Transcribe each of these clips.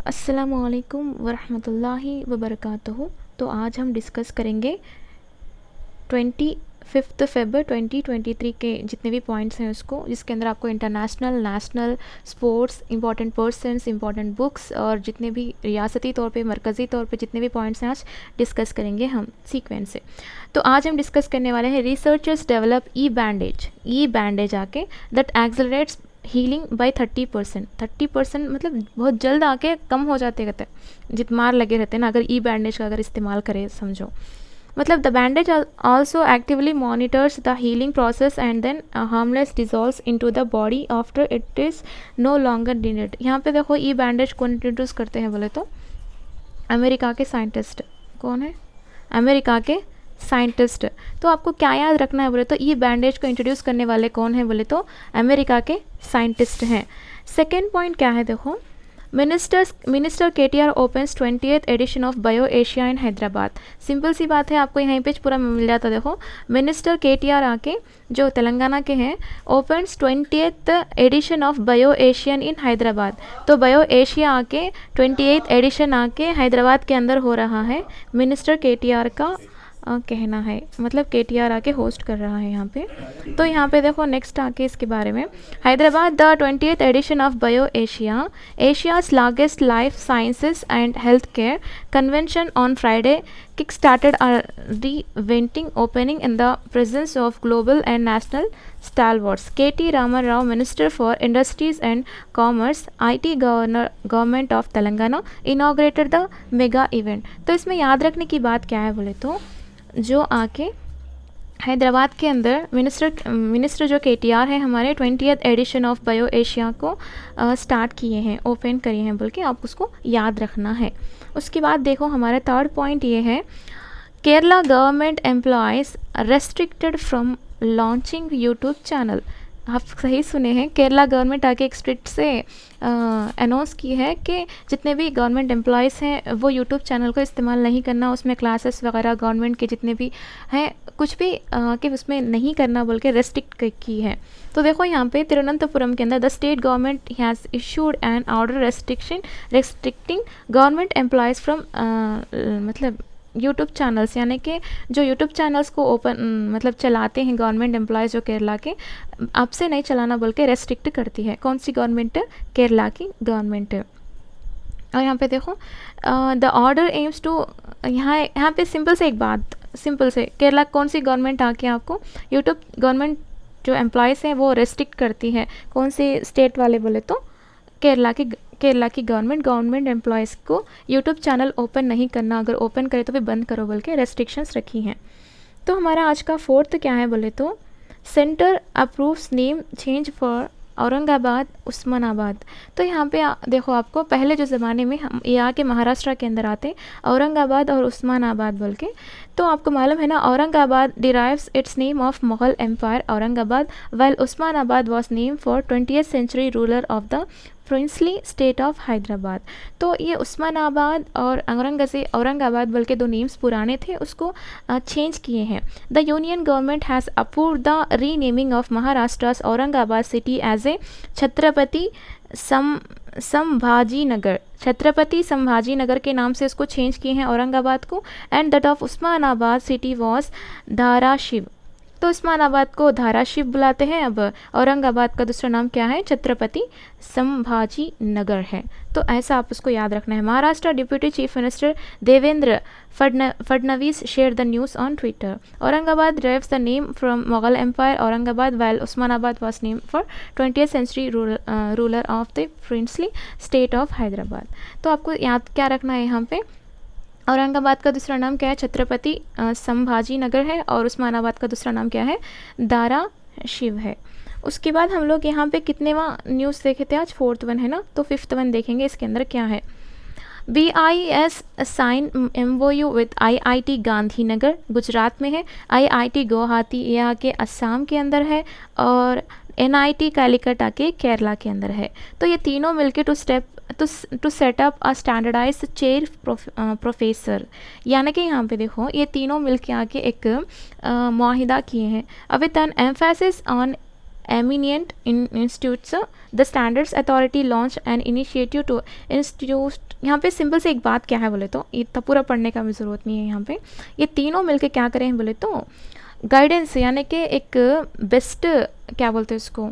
अस्सलामुअलैकुम वरहमतुल्लाहि वबरकातुहू। तो आज हम डिस्कस करेंगे 25 फ़रवरी 2023 के जितने भी पॉइंट्स हैं उसको, जिसके अंदर आपको international, national, sports, important persons, important books और जितने भी रियासती तौर पे, मरकज़ी तौर पे जितने भी पॉइंट्स हैं आज डिस्कस करेंगे हम सीक्वेंस से। तो आज हम डिस्कस करने वाले हैं रिसर्चर्स डेवलप ई बैंडेज आके दैट एक्सेलरेट्स हीलिंग बाय 30%। मतलब बहुत जल्द आके कम हो जाते कहते हैं, जितमार लगे रहते हैं ना अगर ई बैंडेज का अगर इस्तेमाल करें, समझो। मतलब the bandage also actively monitors the healing process and then harmless dissolves into the body after it is no longer needed. यहाँ पे देखो ई बैंडेज कौन इंट्रोड्यूस करते हैं बोले तो अमेरिका के साइंटिस्ट। कौन है? अमेरिका के साइंटिस्ट। तो आपको क्या याद रखना है बोले तो ई बैंडेज को इंट्रोड्यूस करने वाले कौन है बोले तो अमेरिका के साइंटिस्ट हैं। सेकेंड पॉइंट क्या है देखो, minister KTR opens 20th edition of bio Asia in Hyderabad. Simple सी बात है, आपको यहाँ पे पूरा मिल जाता। देखो मिनिस्टर केटीआर आके जो तेलंगाना के हैं, opens 20th edition of bio Asian in Hyderabad. तो बायो एशिया आके 28th एडिशन आके हैदराबाद के अंदर हो रहा है। मिनिस्टर केटीआर का कहना है, मतलब केटीआर आके होस्ट कर रहा है यहाँ पे। तो यहाँ पे देखो नेक्स्ट आके इसके बारे में, Hyderabad the 20th edition of bio Asia, Asia's largest life sciences and health care convention on Friday kick started riveting opening in the presence of global and national stalwarts. KT. Raman Rao, minister for industries and commerce, IT government of Telangana, inaugurated the mega event. तो इसमें याद रखने की बात क्या है बोले तो, जो आके हैदराबाद के अंदर मिनिस्टर जो केटीआर है हमारे 20th edition of bio Asia को स्टार्ट किए हैं, ओपन किए हैं बोल के आप उसको याद रखना है। उसके बाद देखो हमारा थर्ड पॉइंट ये है, Kerala government employees restricted from launching YouTube channel. आप सही सुने हैं, केरला गवर्नमेंट आके एक स्ट्रिक्ट से अनाउंस की है कि जितने भी गवर्नमेंट एम्प्लॉयज़ हैं वो यूट्यूब चैनल को इस्तेमाल नहीं करना, उसमें क्लासेस वगैरह गवर्नमेंट के जितने भी हैं कुछ भी कि उसमें नहीं करना बोल के रेस्ट्रिक्ट की है। तो देखो यहाँ पे तिरुवनंतपुरम के अंदर the state government has issued N order restricting government employees from मतलब यूट्यूब चैनल्स, यानी कि जो यूट्यूब चैनल्स को ओपन मतलब चलाते हैं गवर्नमेंट एम्प्लॉयज़ जो केरला के, आपसे नहीं चलाना बोल के रेस्ट्रिक्ट करती है। कौन सी गवर्नमेंट? केरला की गवर्नमेंट है। और यहाँ पे देखो द ऑर्डर एम्स टू, यहाँ पे सिंपल से एक बात, सिंपल से केरला कौन सी गवर्नमेंट आके आपको यूट्यूब गवर्नमेंट जो एम्प्लॉयज़ हैं वो रेस्ट्रिक्ट करती है। कौन सी स्टेट वाले बोले तो केरला की गवर्नमेंट एम्प्लॉयज़ को यूट्यूब चैनल ओपन नहीं करना, अगर ओपन करे तो फिर बंद करो बोल के रेस्ट्रिक्शंस रखी हैं। तो हमारा आज का फोर्थ क्या है बोले तो, centre approves name change for Aurangabad Osmanabad. तो यहाँ पे देखो आपको पहले जो ज़माने में हम ये आके महाराष्ट्र के अंदर आते औरंगाबाद और उस्मानाबाद बोल के, तो आपको मालूम है ना Aurangabad derives its name of Mughal empire Aurangabad, while Osmanabad was name for 20th century ruler of the princely state of Hyderabad. तो ये उस्मानाबाद और औरंगाबाद बल्कि दो नेम्स पुराने थे, उसको चेंज किए हैं। The union government has approved the renaming of Maharashtra's Aurangabad city as a Chhatrapati Sambhaji Nagar. Chhatrapati Sambhaji Nagar के नाम से इसको चेंज किए हैं औरंगाबाद को। And that of Osmanabad city was Dharashiv. तो उस्मानाबाद को धाराशिव बुलाते हैं। अब औरंगाबाद का दूसरा नाम क्या है? छत्रपति संभाजी नगर है। तो ऐसा आप उसको याद रखना है। Maharashtra deputy chief minister Devendra Fadnavis share the news on Twitter. Aurangabad derives the name from Mughal Empire Aurangabad, while Osmanabad was named for 20th century ruler of the princely state of Hyderabad। तो आपको याद क्या रखना है यहाँ पे, औरंगाबाद का दूसरा नाम क्या है? छत्रपति संभाजी नगर है, और उस्मानाबाद का दूसरा नाम क्या है? दारा शिव है। उसके बाद हम लोग यहाँ पे कितनेवां न्यूज़ देखे थे आज? फोर्थ वन है ना, तो फिफ्थ वन देखेंगे। इसके अंदर क्या है? BIS sign MOU with IIT Gandhinagar, Gujarat में है। IIT गुवाहाटी यहाँ के असम के अंदर है, और NIT कैलिकट के केरला के अंदर है। तो ये तीनों मिलके to set up a standardised chair professor, यानी कि यहाँ पे देखो ये तीनों मिलके आके एक मुआहिदा किए हैं with an emphasis on eminent institutes the standards authority launch an initiative to institute. यहाँ पे सिंपल से एक बात क्या है बोले तो, इतना पूरा पढ़ने का भी ज़रूरत नहीं है यहाँ पे, ये तीनों मिलके क्या करें बोले तो गाइडेंस, यानी कि एक बेस्ट क्या बोलते हैं उसको,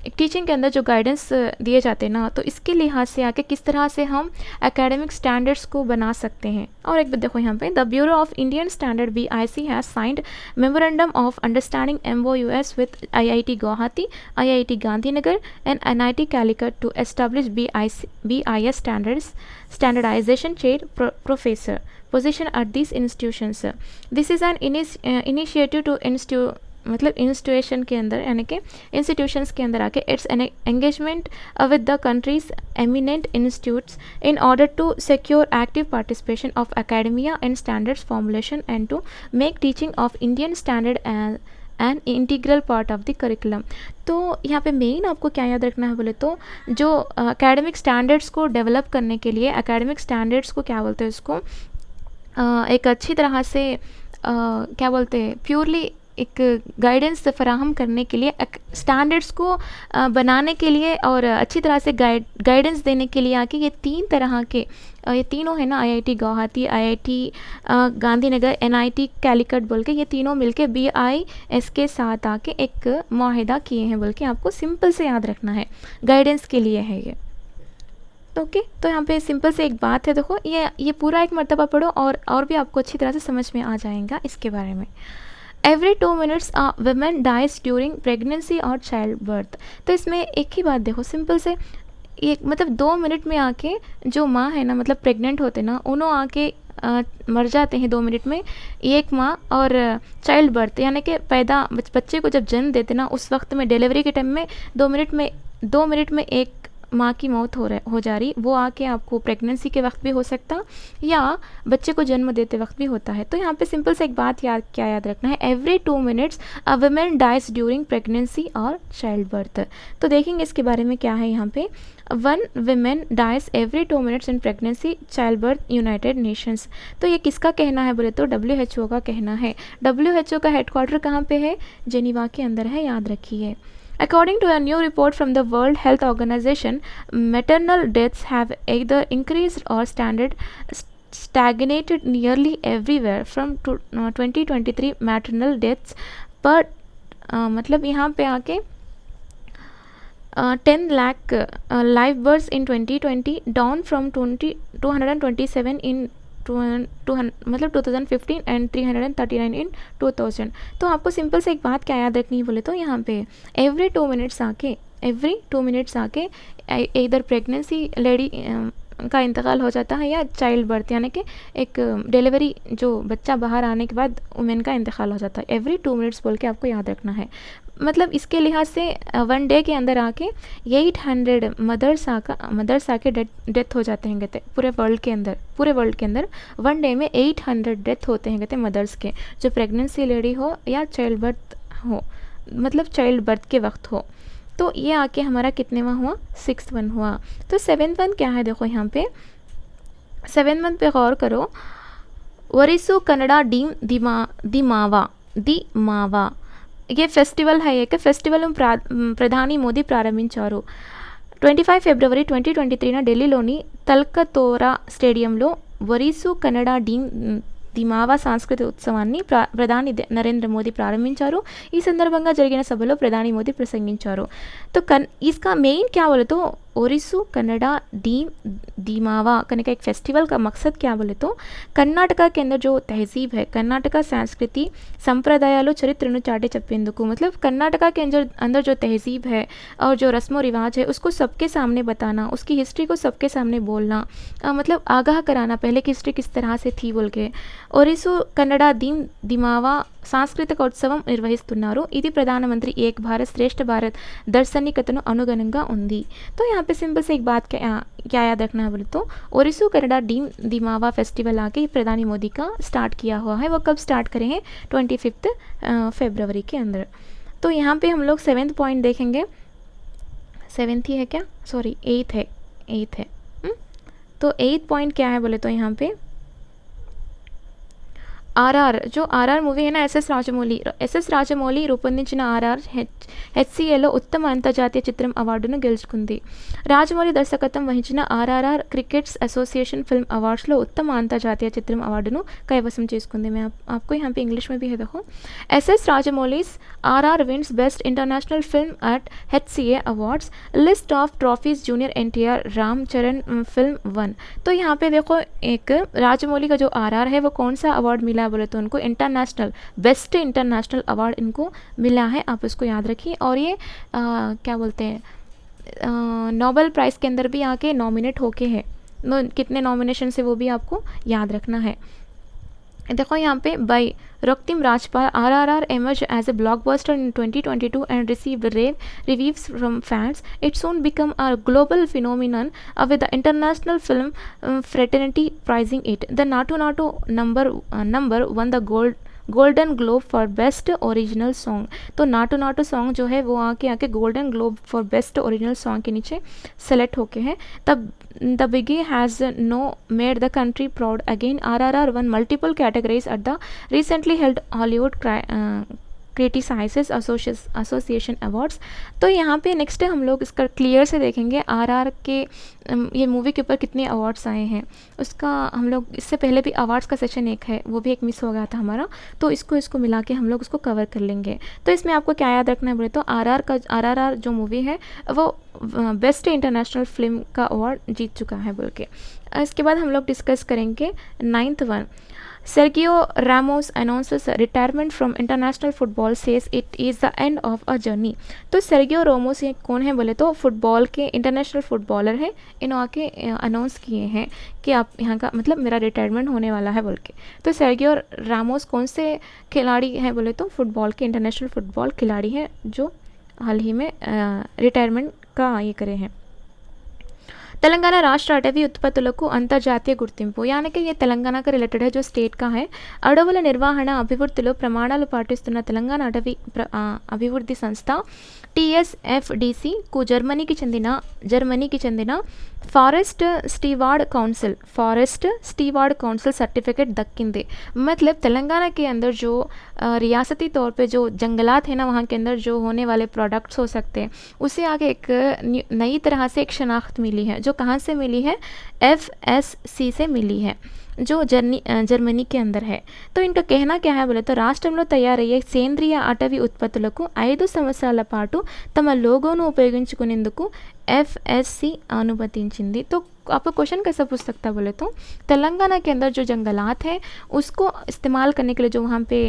एक टीचिंग के अंदर जो गाइडेंस दिए जाते हैं ना, तो इसके लिहाज से आके किस तरह से हम एकेडमिक स्टैंडर्ड्स को बना सकते हैं। और एक बात देखो यहाँ पे, the bureau of Indian standard BIC has signed memorandum of understanding MOUs with IIT Guwahati, IIT Gandhinagar and NIT Calicut to establish BIS standardization chair professor position at these institutions. This is an initiative to मतलब institution के अंदर, यानी कि institutions के अंदर आके it's an engagement with the country's eminent institutes in order to secure active participation of academia and standards formulation and to make teaching of Indian standard an integral part of the curriculum. तो यहाँ पे main आपको क्या याद रखना है बोले तो, जो एकेडमिक स्टैंडर्ड्स को डेवलप करने के लिए, एकेडमिक स्टैंडर्ड्स को क्या बोलते हैं उसको, एक अच्छी तरह से क्या बोलते हैं, प्योरली एक गाइडेंस फराहम करने के लिए, स्टैंडर्ड्स को बनाने के लिए और अच्छी तरह से गाइडेंस देने के लिए आके ये तीन तरह के, ये तीनों है ना, IIT Guwahati, IIT Gandhinagar, NIT Calicut बोल के, ये तीनों मिलके BIS के साथ आके एक मुआहिदा किए हैं बोल के आपको सिंपल से याद रखना है, गाइडेंस के लिए है ये। ओके तो यहाँ पे सिंपल से एक बात है, देखो ये पूरा एक मरतबा पढ़ो और भी आपको अच्छी तरह से समझ में आ जाएगा इसके बारे में। Every 2 minutes a woman dies during pregnancy और चाइल्ड बर्थ। तो इसमें एक ही बात देखो सिंपल से, एक मतलब 2 मिनट में आके जो माँ है ना, मतलब प्रेग्नेंट होते ना, उन्होंने आके मर जाते हैं 2 मिनट में, एक माँ। और चाइल्ड बर्थ यानी कि पैदा बच्चे को जब जन्म देते ना, उस वक्त में डिलीवरी के टाइम में 2 मिनट में एक माँ की मौत हो जा रही, वो आके आपको प्रेगनेंसी के वक्त भी हो सकता या बच्चे को जन्म देते वक्त भी होता है। तो यहाँ पे सिंपल से एक बात क्या याद रखना है, every 2 minutes a women dies during pregnancy और चाइल्ड बर्थ। तो देखेंगे इसके बारे में क्या है यहाँ पे, 1 women dies every 2 minutes in pregnancy, childbirth, United Nations. तो ये किसका कहना है बोले तो WHO का कहना है। WHO का हेडक्वार्टर कहाँ पे है, जेनीवा के अंदर है, याद रखिए। According to a new report from the World Health Organization, maternal deaths have either increased or stagnated nearly everywhere from 2023 maternal deaths पर मतलब यहाँ पे आके 10 lakh live births in 2020 down from 227 in 2015 and 339 इन 2000। तो आपको सिंपल से एक बात क्या याद रखनी है बोले तो, यहाँ पे एवरी 2 मिनट्स आके इधर प्रेगनेंसी लेडी का इंतकाल हो जाता है या चाइल्ड बर्थ यानी कि एक डिलीवरी, जो बच्चा बाहर आने के बाद वुमेन का इंतकाल हो जाता है। एवरी 2 मिनट्स बोल के आपको याद रखना है। मतलब इसके लिहाज से 1 डे के अंदर आके 800 मदर्स आके डेथ हो जाते हैं कहते पूरे वर्ल्ड के अंदर 1 डे में 800 डेथ होते हैं कहते मदर्स के, जो प्रेगनेंसी लेडी हो या चाइल्ड बर्थ हो, मतलब चाइल्ड बर्थ के वक्त हो। तो ये आके हमारा कितनेवा हुआ, 6th वन हुआ। तो 7th वन क्या है, देखो यहाँ पे 7th वन पे गौर करो, वरिसु कन्नड़ा डीम दिमावा ये फेस्टिवल है। एक फेस्टिवल ప్రధాని మోదీ ప్రారంభించారు 25 ఫిబ్రవరి 2023 ఢిల్లీలోని తల్కతోరా స్టేడియంలో వరీసు కన్నడ దిమావా సాంస్కృతిక ఉత్సవాన్ని ప్రధాని నరేంద్ర మోదీ ప్రారంభించారు। ఈ సందర్భంగా జరిగిన సభలో ప్రధాని మోదీ ప్రసంగించారు। तो इसका मेन क्या बोले तो ओरिसु कन्नड़ा दिमावा करने का एक फेस्टिवल का मकसद क्या बोले तो, कर्नाटका के अंदर जो तहजीब है, कर्नाटका संस्कृति संप्रदायालो चरित्रनु चाटे चप्पेंदुकु, मतलब कर्नाटका के अंदर जो तहजीब है और जो रस्मो रिवाज है उसको सबके सामने बताना, उसकी हिस्ट्री को सबके सामने बोलना, मतलब आगाह कराना पहले की हिस्ट्री किस तरह से थी बोल के। ओरिसु कन्नड़ा दिमावा సాంస్కృతిక ఉత్సవం నిర్వహిస్తున్నారు। ఇది ప్రధానమంత్రి ఏక్ భారత్ శ్రేష్ఠ భారత్ దర్శనికతను అనుగుణంగా ఉంది। तो यहाँ पे सिंपल से एक बात क्या याद रखना है बोले तो, ओरिसु कन्नड़ा दिमावा फेस्टिवल आके प्रधानी मोदी का स्टार्ट किया हुआ है। वो कब स्टार्ट करें हैं, 25 फरवरी के अंदर। तो यहाँ पे हम लोग 7th पॉइंट देखेंगे, 7th ही है क्या, सॉरी 8th है। तो 8th पॉइंट क्या है बोले तो, यहाँ पे ఆర్ఆర్ जो ఆర్ఆర్ మూవీ है ना ఎస్ఎస్ రాజమౌళి రూపొందించిన ఆర్ఆర్ హెచ్సిఏలో ఉత్తమ అంతర్జాతీయ చిత్రం అవార్డును గెలుచుకుంది. రాజమౌళి దర్శకత్వం వహించిన ఆర్ఆర్ఆర్ క్రికెట్స్ एसोसिएशन फिल्म अवार्ड्सలో ఉత్తమ అంతర్జాతీయ చిత్రం అవార్డును కైవసం చేసుకుంది. मैं आपको यहाँ पे इंग्लिश में भी है देखो. SS Rajamouli's RR wins best international film at HCA awards. List of trophies junior NTR Ram Charan film 1. तो यहाँ पे देखो एक राजमौली का जो आरआर है वो कौन सा अवार्ड मिला है बोले तो उनको इंटरनेशनल बेस्ट इंटरनेशनल अवार्ड इनको मिला है. आप इसको याद रखिए. और ये क्या बोलते हैं नोबेल प्राइज़ के अंदर भी आके नॉमिनेट होके है. कितने नॉमिनेशन से वो भी आपको याद रखना है. देखो यहाँ पे by Raktim Rajpal RRR emerged as a blockbuster in 2022 and received rave reviews from fans. It soon became a global phenomenon with the international film fraternity prizing it. The Naatu Naatu number won the Golden Globe for best original song. तो Naatu Naatu song जो है वो आके Golden Globe for best original song के नीचे select होके हैं. तब the biggie has now made the country proud again. RRR won multiple categories at the recently held Hollywood critics association awards. तो यहाँ पे नेक्स्ट हम लोग इसका क्लियर से देखेंगे आरआर के ये मूवी के ऊपर कितने अवार्ड्स आए हैं. उसका हम लोग इससे पहले भी अवार्ड्स का सेशन एक है वो भी एक मिस हो गया था हमारा, तो इसको मिला के हम लोग उसको कवर कर लेंगे. तो इसमें आपको क्या याद रखना है बोले तो आरआर जो मूवी है वो बेस्ट इंटरनेशनल फिल्म का अवार्ड जीत चुका है बोल के. इसके बाद हम लोग डिस्कस करेंगे 9th one. Sergio Ramos announces retirement from international football, says it is the end of a journey. तो सेर्गियो रामोस ये कौन है बोले तो फुटबॉल के इंटरनेशनल फुटबॉलर है. इन्होंने आके अनाउंस किए हैं कि आप यहाँ का मतलब मेरा रिटायरमेंट होने वाला है बोल के. तो सेर्गियो रामोस कौन से खिलाड़ी हैं बोले तो फुटबॉल के इंटरनेशनल फुटबॉल खिलाड़ी हैं जो हाल ही में रिटायरमेंट का ये करे हैं. తెలంగాణ రాష్ట్ర అటవీ ఉత్పత్తులకు అంతర్జాతీయ గుర్తింపు. यानी कि ये तेलंगाना का रिलेटेड है जो स्टेट का है. అడవుల నిర్వహణ అభివృద్ధిలో ప్రమాణాలు పాటిస్తున్న తెలంగాణ అటవీ అభివృద్ధి సంస్థ TSFDC కు జర్మనీకి చెందిన फॉरेस्ट स्टीवार्ड काउंसिल सर्टिफिकेट दक्किंदे. मतलब तेलंगाना के अंदर जो रियासती तौर पे जो जंगलात है ना वहाँ के अंदर जो होने वाले प्रोडक्ट्स हो सकते हैं उसे आगे एक नई तरह से एक शनाख्त मिली है जो कहाँ से मिली है FSC से मिली है जो జర్మనీ के अंदर है. तो इनका कहना क्या है बोले तो రాష్ట్రంలో తయారయ్యే సేంద్రియ అటవీ ఉత్పత్తులకు 5 సంవత్సరాల పాటు తమ లోగోను ఉపయోగించుకునేందుకు FSC अनुमतिంచింది. तो आपको क्वेश्चन कैसा पूछ सकता है बोले तो तेलंगाना के अंदर जो जंगलात है उसको इस्तेमाल करने के लिए जो वहाँ पे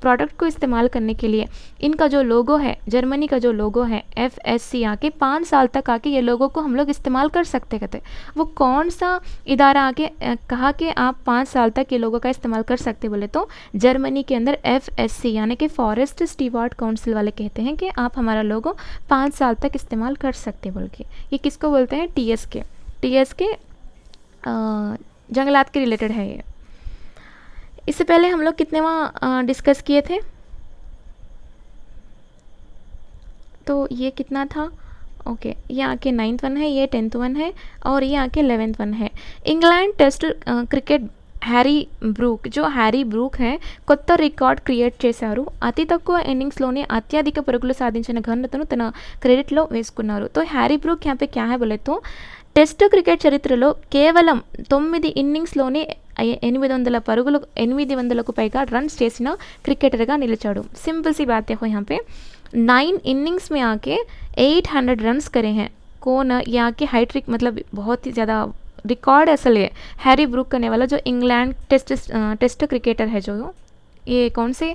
प्रोडक्ट को इस्तेमाल करने के लिए इनका जो लोगो है जर्मनी का जो लोगो है FSC आके 5 साल तक आके ये लोगो को हम लोग इस्तेमाल कर सकते कहते. वो कौन सा इदारा आके कहा कि आप 5 साल तक ये लोगों का इस्तेमाल कर सकते बोले तो जर्मनी के अंदर FSC यानी कि फॉरेस्ट स्टीवार्ड काउंसिल वाले कहते हैं कि आप हमारा लोगो 5 साल तक इस्तेमाल कर सकते बोल के. ये किसको बोलते हैं TS के जंगलात के रिलेटेड है ये. इससे पहले हम लोग कितने वहाँ डिस्कस किए थे तो ये कितना था ओके. ये आके 9th वन है, ये 10th वन है और ये आके 11th वन है. England test cricket Harry Brook है కొత్త రికార్డ్ క్రియేట్ చేశారు. అతి తక్కువ ఇన్నింగ్స్లోనే అత్యధిక పరుగులు సాధించిన ఘనతను తన క్రెడిట్లో వేసుకున్నారు. तो हैरी ब्रूक यहाँ पे क्या है बोले तो టెస్ట్ క్రికెట్ చరిత్రలో కేవలం 9 ఇన్నింగ్స్లోనే 800కు పైగా రన్స్ చేసిన క్రికెటర్గా నిలిచాడు. सिंपल सी बात देखो यहाँ पे 9 इनिंग्स में आके 800 रन्स करे हैं. कौन ये आके हाईट्रिक मतलब बहुत ही ज़्यादा रिकॉर्ड असल है हैरी ब्रूक करने वाला जो इंग्लैंड टेस्ट क्रिकेटर है जो ये कौन से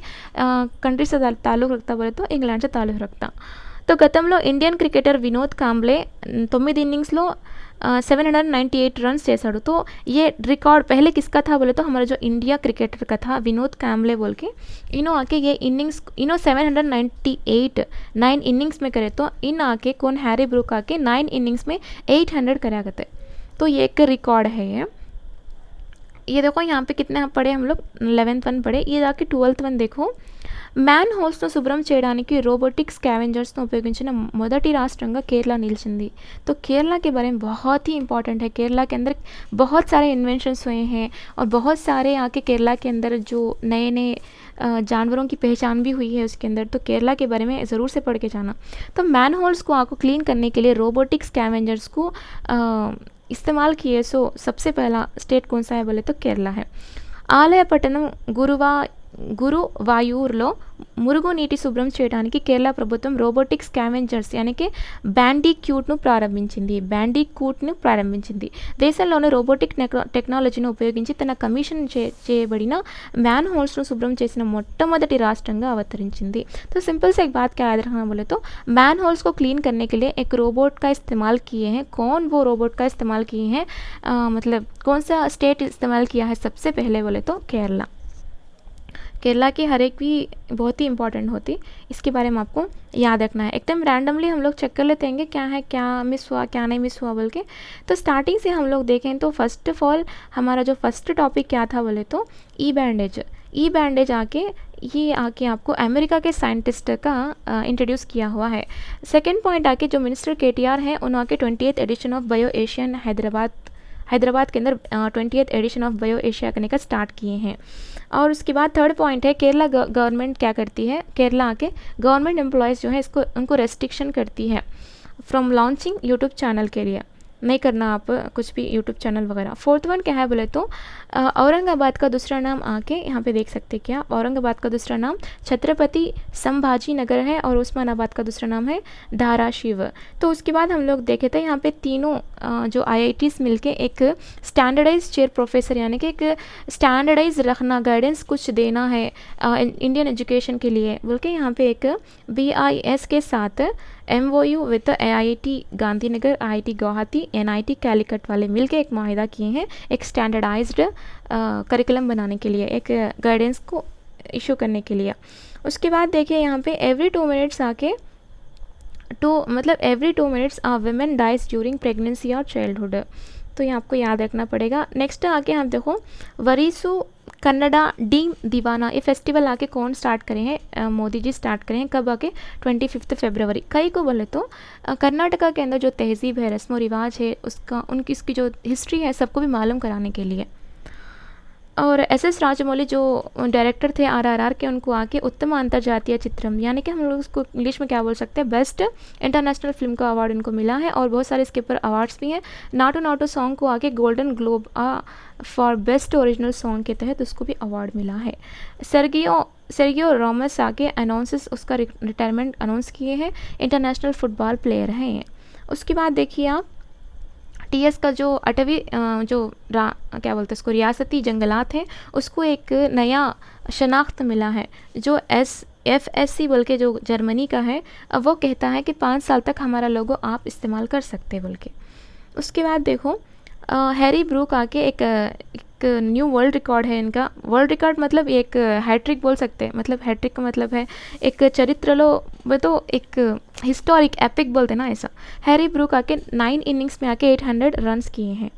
कंट्री से ताल्लुक़ रखता बोले तो इंग्लैंड से ताल्लुक़ रखता. तो గతంలో ఇండియన్ క్రికెటర్ వినోద్ కాంబ్లే 9 ఇన్నింగ్స్లో 798 रन्स చేశాడు. तो ये रिकॉर्ड पहले किसका था बोले तो हमारा जो इंडिया क्रिकेटर का था विनोद कांबले बोल के. इन्हों आके ये इनिंग्स 798 9 इनिंग्स में करे तो इन आके कौन हैरी ब्रूक आके 9 इनिंग्स में 800 करा करते. तो ये एक रिकॉर्ड है ये देखो यहाँ पे कितने पढ़े हम लोग 11th वन पढ़े. ये जाके 12th वन देखो మ్యాన్ హోల్స్ను శుభ్రం చేయడానికి रोबोटिक स्कैवेंजर्सను ఉపయోగించిన మొదటి రాష్ట్రంగా కేరళ నిలిచింది। तो केरला के बारे में बहुत ही इंपॉर्टेंट है। केरला के अंदर बहुत सारे इन्वेंशंस हुए हैं और बहुत सारे यहाँ के केरला के अंदर जो नए नए जानवरों की पहचान भी हुई है उसके अंदर। तो केरला के बारे में ज़रूर से पढ़ के जाना। तो मैन होल्स को आपको क्लीन करने के लिए रोबोटिक स्कैवेंजर्स को इस्तेमाल किए। सो सबसे पहला स्टेट कौन सा है बोले तो केरला है। ఆలయపట్టణం గురువాయూర్లో మురుగునీటి శుభ్రం చేయడానికి కేరళ ప్రభుత్వం రోబోటిక్ స్కావెంజర్స్ యానికి బ్యాండిక్యూట్ను ప్రారంభించింది। దేశంలోని రోబోటిక్ టెక్నాలజీని ఉపయోగించి తన కమిషన్ చేయబడిన మ్యాన్ హోల్స్ను శుభ్రం చేసిన మొట్టమొదటి రాష్ట్రంగా అవతరించింది। तो सिंपल से एक बात क्या याद रखना बोले तो मैन होल्स को क्लीन करने के लिए एक रोबोट का इस्तेमाल किए हैं। कौन वो रोबोट का इस्तेमाल किए हैं, मतलब कौन सा स्टेट इस्तेमाल किया है सबसे पहले बोले तो केरला। केरला की हर एक भी बहुत ही इंपॉर्टेंट होती, इसके बारे में आपको याद रखना है। एकदम रैंडमली हम लोग चेक कर लेते हैं क्या है, क्या मिस हुआ क्या नहीं मिस हुआ बोल के। तो स्टार्टिंग से हम लोग देखें तो फर्स्ट ऑफ ऑल हमारा जो फर्स्ट टॉपिक क्या था बोले तो ई बैंडेज आके आपको अमेरिका के साइंटिस्ट का इंट्रोड्यूस किया हुआ है। सेकेंड पॉइंट आके जो मिनिस्टर KTR हैं उन्होंने 28th edition of bio Asian Hyderabad के अंदर 28th edition of bio Asia करने का स्टार्ट किए हैं। और उसके बाद थर्ड पॉइंट है केरला गवर्नमेंट क्या करती है, केरला आके गवर्नमेंट एम्प्लॉयज़ जो है उनको रेस्ट्रिक्शन करती है फ्रॉम लॉन्चिंग यूट्यूब चैनल के लिए, नहीं करना आप कुछ भी यूट्यूब चैनल वगैरह। फोर्थ वन क्या है बोले तो औरंगाबाद का दूसरा नाम आके यहाँ पे देख सकते क्या, औरंगाबाद का दूसरा नाम छत्रपति संभाजी नगर है और उस्मानाबाद का दूसरा नाम है धाराशिव। तो उसके बाद हम लोग देखे थे यहाँ पे तीनों जो IITs मिलके एक स्टैंडर्डाइज चेयर प्रोफेसर यानी कि एक स्टैंडर्डाइज रखना, गाइडेंस कुछ देना है इंडियन एजुकेशन के लिए बोल के यहाँ पे एक BIS के साथ MOU with IIT Gandhinagar, IIT Guwahati, NIT Calicut वाले मिलके एक माहिदा किए हैं एक स्टैंडर्डाइज्ड करिकुलम बनाने के लिए, एक गाइडेंस को इशू करने के लिए। उसके बाद देखिए यहाँ पे every 2 minutes women dies during pregnancy और चाइल्डहुड। तो ये आपको याद रखना पड़ेगा। नेक्स्ट आके हम देखो वरीसु कन्नडा डी दीवाना, ये फेस्टिवल आके कौन स्टार्ट करे हैं, मोदी जी स्टार्ट करें हैं। कब आके 25 फरवरी। कई को बोले तो कर्नाटका के अंदर जो तहज़ीब है, रस्म व रिवाज है, उसकी जो हिस्ट्री है सबको भी मालूम कराने के लिए। और SS राजमौली जो डायरेक्टर थे RRR के, उनको आके उत्तम अंतर्जातीय चित्रम यानी कि हम लोग उसको इंग्लिश में क्या बोल सकते हैं, बेस्ट इंटरनेशनल फिल्म का अवार्ड इनको मिला है। और बहुत सारे इसके ऊपर अवार्ड्स भी हैं। नाटो सॉन्ग को आके Golden Globe for best original song के तहत उसको भी अवार्ड मिला है। सर्गियो रॉमस आके अनाउंसेस उसका रिटायरमेंट अनाउंस किए हैं, इंटरनेशनल फुटबॉल प्लेयर हैं। उसके बाद देखिए आप TS का जो अटवी क्या बोलते हैं उसको, रियासती जंगलात हैं, उसको एक नया शनाख्त मिला है जो FSC बोल के जो जर्मनी का है। अब वो कहता है कि 5 साल तक हमारा लोगो आप इस्तेमाल कर सकते बोल के। उसके बाद देखो हैरी ब्रूक आके एक न्यू वर्ल्ड रिकॉर्ड है इनका। वर्ल्ड रिकॉर्ड मतलब एक हैट्रिक बोल सकते हैं, मतलब हैट्रिक का मतलब है एक चरित्रलो तो एक हिस्टोरिक एपिक बोलते ना ऐसा। हैरी ब्रूक आके 9 इनिंग्स में आके 800 रन्स किए हैं।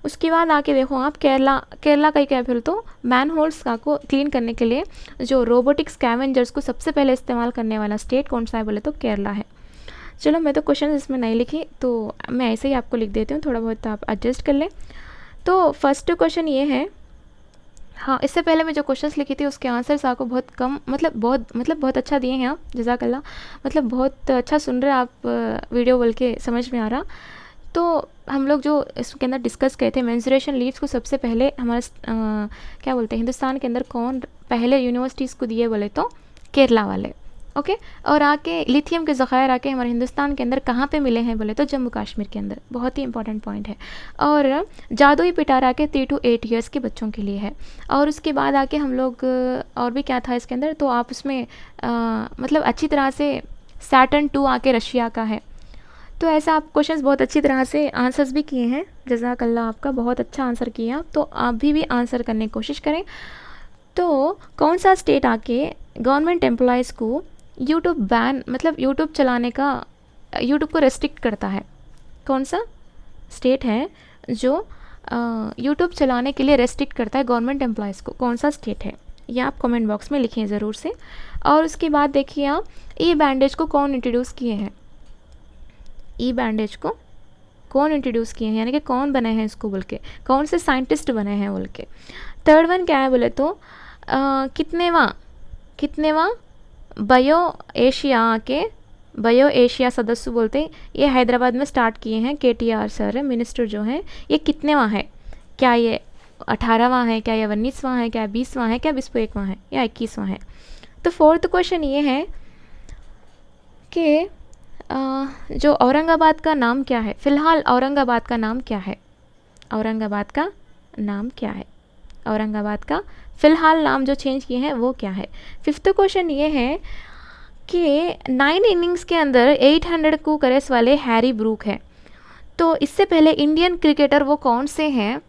उसके बाद आके देखो आप केरला का क्या फिर तो मैन होल्स को क्लीन करने के लिए जो रोबोटिक स्कैवेंजर्स को सबसे पहले इस्तेमाल करने वाला स्टेट कौन सा है बोले तो केरला है। चलो मैं तो क्वेश्चन इसमें नहीं लिखी तो मैं ऐसे ही आपको लिख देती हूँ, थोड़ा बहुत आप एडजस्ट कर लें। तो फर्स्ट क्वेश्चन ये है, हाँ इससे पहले मैं जो क्वेश्चंस लिखी थी उसके आंसर्स आपको बहुत कम बहुत अच्छा दिए हैं आप, जज़ाकल्लाह। मतलब बहुत अच्छा सुन रहे आप वीडियो बोल के समझ में आ रहा। तो हम लोग जो इसके अंदर डिस्कस किए थे मेंस्ट्रुएशन लीव्स को सबसे पहले हमारे क्या बोलते हैं हिंदुस्तान के अंदर कौन पहले यूनिवर्सिटीज़ को दिए बोले तो केरला वाले। ओके और आके लिथियम के ज़ख़ायर आके हमारे हिंदुस्तान के अंदर कहाँ पे मिले हैं बोले तो जम्मू कश्मीर के अंदर, बहुत ही इंपॉर्टेंट पॉइंट है। और जादुई पिटार आके 3 to 8 ईयर्स के बच्चों के लिए है। और उसके बाद आके हम लोग और भी क्या था इसके अंदर, तो आप उसमें मतलब अच्छी तरह से सैटर्न 2 आके रशिया का है। तो ऐसा आप क्वेश्चंस बहुत अच्छी तरह से आंसर्स भी किए हैं, जज़ाकल्लाह आपका, बहुत अच्छा आंसर किया। तो आप भी आंसर करने की कोशिश करें। तो कौन सा स्टेट आके गवर्नमेंट एम्प्लॉयज़ को यूट्यूब बैन मतलब यूट्यूब चलाने का, यूट्यूब को रेस्ट्रिक्ट करता है, कौन सा स्टेट है जो यूट्यूब चलाने के लिए रेस्ट्रिक्ट करता है गवर्नमेंट एम्प्लॉयज़ को, कौन सा स्टेट है। ये आप कमेंट बॉक्स में लिखें ज़रूर से। और उसके बाद देखिए आप, ई बैंडेज को कौन इंट्रोड्यूस किए हैं? ई बैंडेज को कौन इंट्रोड्यूस किए हैं, यानी कि कौन बने हैं इसको बोल के, कौन से साइंटिस्ट बने हैं बोल के। थर्ड वन क्या है बोले तो कितनेवा बायो एशिया सदस्य बोलते हैं, ये हैदराबाद में स्टार्ट किए हैं KTR सर मिनिस्टर जो हैं। ये कितनेवां है? क्या ये 18वां है, क्या ये 19वां है, क्या 20वां है, क्या 21वां है, या 21वां है? तो फोर्थ क्वेश्चन ये है कि जो औरंगाबाद का नाम क्या है फ़िलहाल? औरंगाबाद का नाम क्या है? औरंगाबाद का नाम क्या है? औरंगाबाद का फ़िलहाल नाम जो चेंज किए हैं वो क्या है? फिफ्थ क्वेश्चन ये है कि 9 इनिंग्स के अंदर 800 को करेस वाले हैरी ब्रूक है। तो इससे पहले इंडियन क्रिकेटर वो कौन से हैं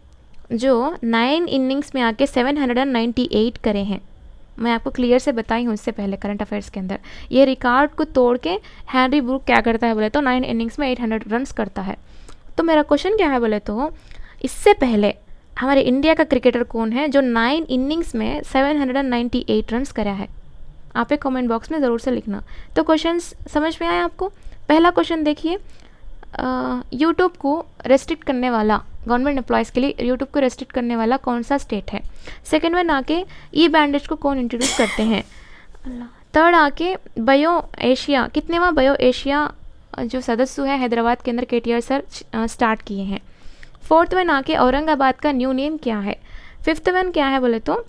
जो 9 इनिंग्स में आके 798 करे हैं? मैं आपको क्लियर से बताई हूँ इससे पहले करंट अफेयर्स के अंदर। ये रिकॉर्ड को तोड़ के हैरी ब्रूक क्या करता है बोले तो 9 इनिंग्स में 800 रन्स करता है। तो मेरा क्वेश्चन क्या है बोले तो इससे पहले हमारे इंडिया का क्रिकेटर कौन है जो 9 इनिंग्स में 798 रन्स करा है? आप एक कमेंट बॉक्स में ज़रूर से लिखना। तो क्वेश्चंस समझ में आया आपको? पहला क्वेश्चन देखिए, यूट्यूब को रेस्ट्रिक्ट करने वाला, गवर्नमेंट एम्प्लॉयज़ के लिए यूट्यूब को रेस्ट्रिक्ट करने वाला कौन सा स्टेट है? सेकेंड वन आके ई बैंडेज को कौन इंट्रोड्यूस करते हैं? थर्ड आके बायो एशिया, कितनेवां बायो एशिया जो सदस्य है हैदराबाद के अंदर KTR सर स्टार्ट किए हैं? फोर्थ वन आके औरंगाबाद का न्यू नेम क्या है? फिफ्थ वन क्या है बोले तो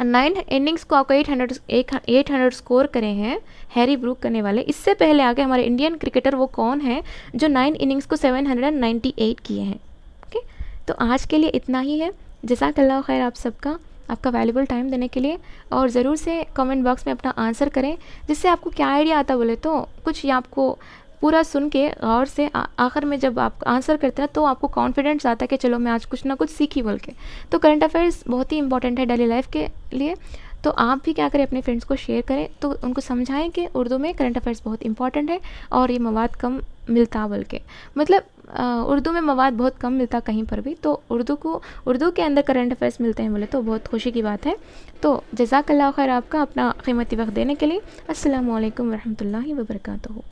9 इनिंग्स को आपको 800 स्कोर करे हैं हैरी ब्रूक करने वाले। इससे पहले आगे हमारे इंडियन क्रिकेटर वो कौन है जो 9 इनिंग्स को 798 किए हैं? ओके, तो आज के लिए इतना ही है। जज़ाकल्लाह खैर आप सबका, आपका वैल्यूबल टाइम देने के लिए। और ज़रूर से कमेंट बॉक्स में अपना आंसर करें, जिससे आपको क्या आइडिया आता बोले तो कुछ ये आपको पूरा सुन के गौर से आखिर में जब आप आंसर करते हैं तो आपको कॉन्फिडेंस आता है कि चलो मैं आज कुछ ना कुछ सीखी बोल के। तो करंट अफेयर्स बहुत ही इंपॉर्टेंट है डेली लाइफ के लिए। तो आप भी क्या करें, अपने फ्रेंड्स को शेयर करें, तो उनको समझाएं कि उर्दू में करंट अफेयर्स बहुत इंपॉर्टेंट है और ये मवाद कम मिलता बोल के, मतलब उर्दू में मवाद बहुत कम मिलता कहीं पर भी, तो उर्दू के अंदर करंट अफेयर्स मिलते हैं बोले तो बहुत खुशी की बात है। तो जज़ाकल्लाह खैर आपका अपना कीमती वक्त देने के लिए। अस्सलामु अलैकुम वरहमतुल्लाहि वबरकातुहू।